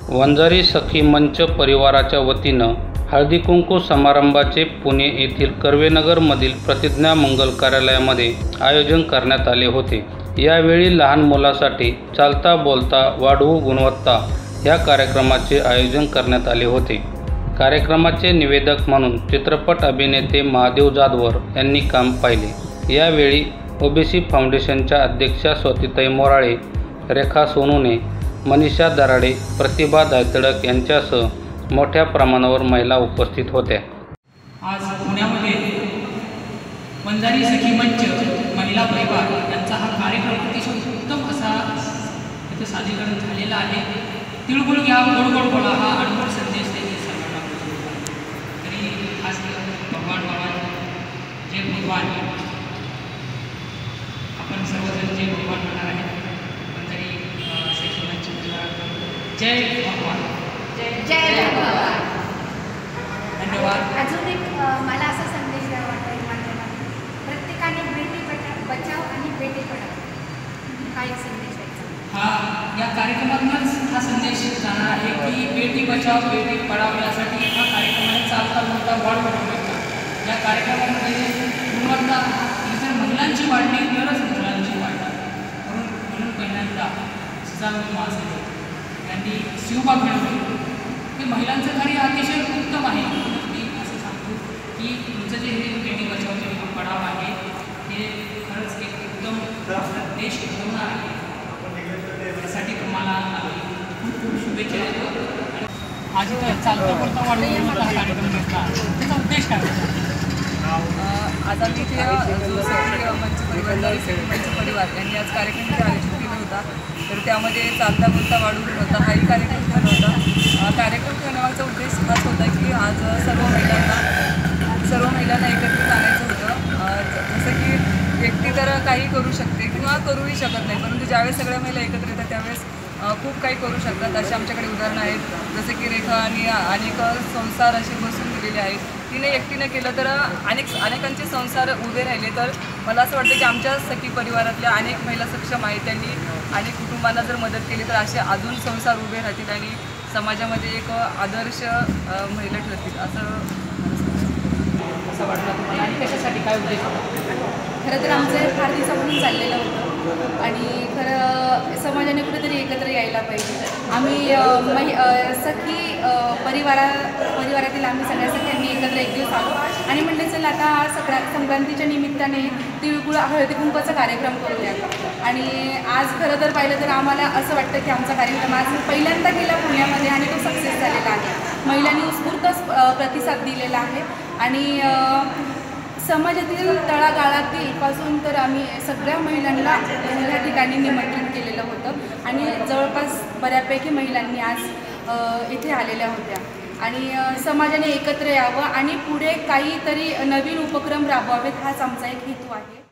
वंजारी सखी मंच परिवाराच्या वतीनं हळदी कुंकू समारंभाचे पुणे येथील कर्वेनगरमधील प्रतिज्ञा मंगल कार्यालयामध्ये आयोजन करण्यात आले होते। यावेळी लहान मुलासाठी चालता बोलता वाढवू गुणवत्ता या कार्यक्रमाचे आयोजन करण्यात आले होते। कार्यक्रमाचे निवेदक म्हणून चित्रपट अभिनेते महादेव जाधवर यांनी काम पाहिले। यावेळी ओबीसी फाउंडेशनच्या अध्यक्षा स्वातीताई मोराळे, रेखा सोनूने, मनीषा दराडे, प्रतिभा दायतडक यांच्यासह मोठ्या प्रमाणावर महिला उपस्थित होत्या। आज पुण्यामध्ये वंजारी सखी मंच महिला परिवार यांचा हा कार्यक्रम अतिशय उत्तम असा इथे सादरीकरण झालेला आहे। तिळगुळ घ्या, गोड गोड बोला हा अनमोल संदेश त्यांनी सर्वांना पोहोचवला। तरी आज भगवान जय भगवान, आपण सर्वजण जय भगवान म्हणणार आहे। वंजारी सखी मंच जय भगवान, जय भगवान। धन्यवाद। अजून एक मला असा संदेश द्यावा वाटतो माध्यमातून, प्रत्येकाने बेटी बचाव आणि बेटी पढाओ हा एक संदेश द्यायचा। हा या कार्यक्रमातूनच हा संदेश जाणार आहे की बेटी बचाव बेटी पढाओ यासाठी हा कार्यक्रम आहे। चालता बोलता वाढ गुणवत्ता या कार्यक्रमामध्ये गुणवत्ता जर महिलांची वाढली तरच मुलांची वाढणार। म्हणून पहिल्यांदा जिजाऊ महाराज यांनी शिवबाग मिळवली। हे महिलांचं कार्य अतिशय उत्तम आहे। मी असं सांगतो की तुमचं जे हे बेटी बचाव बेटी पढाओ आहे हे खरंच एक उत्तम देश घडवणार आहे। त्यासाठी तुम्हाला खूप खूप शुभेच्छा देतो। आज इथं चालता बोलता वाढवून कार्यक्रम घेतला, त्याचा उद्देश काय होता? आज आम्ही इथे जो सखी मंच परिवार यांनी आज कार्यक्रम इथे आयोजित केला होता। तर त्यामध्ये चालता बोलता वाढवून होता हाही कार्यक्रम ठरला होता। कार्यक्रम ठेवण्यामागचा उद्देश हाच होता की आज सर्व महिलांना एकत्रित आणायचं होतं। जसं की व्यक्ती तर काही करू शकते किंवा करूही शकत नाही, परंतु ज्यावेळेस सगळ्या महिला एकत्र येतात त्यावेळेस खूप काही करू शकतात। असे आमच्याकडे उदाहरणं आहेत, जसं की रेखा आणि अनेक संसार असे बसून दिलेले आहेत। तिने एकटीनं केलं तर अनेकांचे संसार उभे राहिले। तर मला असं वाटतं की आमच्या सखी परिवारातल्या अनेक महिला सक्षम आहेत, त्यांनी अनेक कुटुंबांना जर मदत केली तर असे अजून संसार उभे राहतील आणि समाजामध्ये एक आदर्श महिला ठरतील असं वाटतं तुम्हाला। आणि त्याच्यासाठी काय उद्देश होता? खरं तर आमचं फार दिवसापासून चाललेलं होतं आणि खरं समाजाने कुठेतरी एकत्र यायला पाहिजे। आम्ही सखी परिवारातील आम्ही सगळ्या सखींनी एकत्र एक दिवस आलो आणि म्हणले चल आता संक्रांतीच्या निमित्ताने तिळगुळ हळदी कुंकूचा कार्यक्रम करूया। आणि आज खरं तर पाहिलं तर आम्हाला असं वाटतं की आमचा कार्यक्रम आज पहिल्यांदा केला पुण्यामध्ये आणि तो सक्सेस झालेला आहे। महिलांनी उत्स्फूर्त प्रतिसाद दिलेला आहे आणि समाजातील तळागाळातील पासून तर आम्ही सगळ्या महिलांना या ठिकाणी निमंत्रित केलेलं होतं आणि जवळपास बऱ्यापैकी महिलांनी आज इथे आलेल्या होत्या आणि समाजाने एकत्र यावं आणि पुढे काहीतरी नवीन उपक्रम राबवावेत हाच आमचा एक हेतू आहे।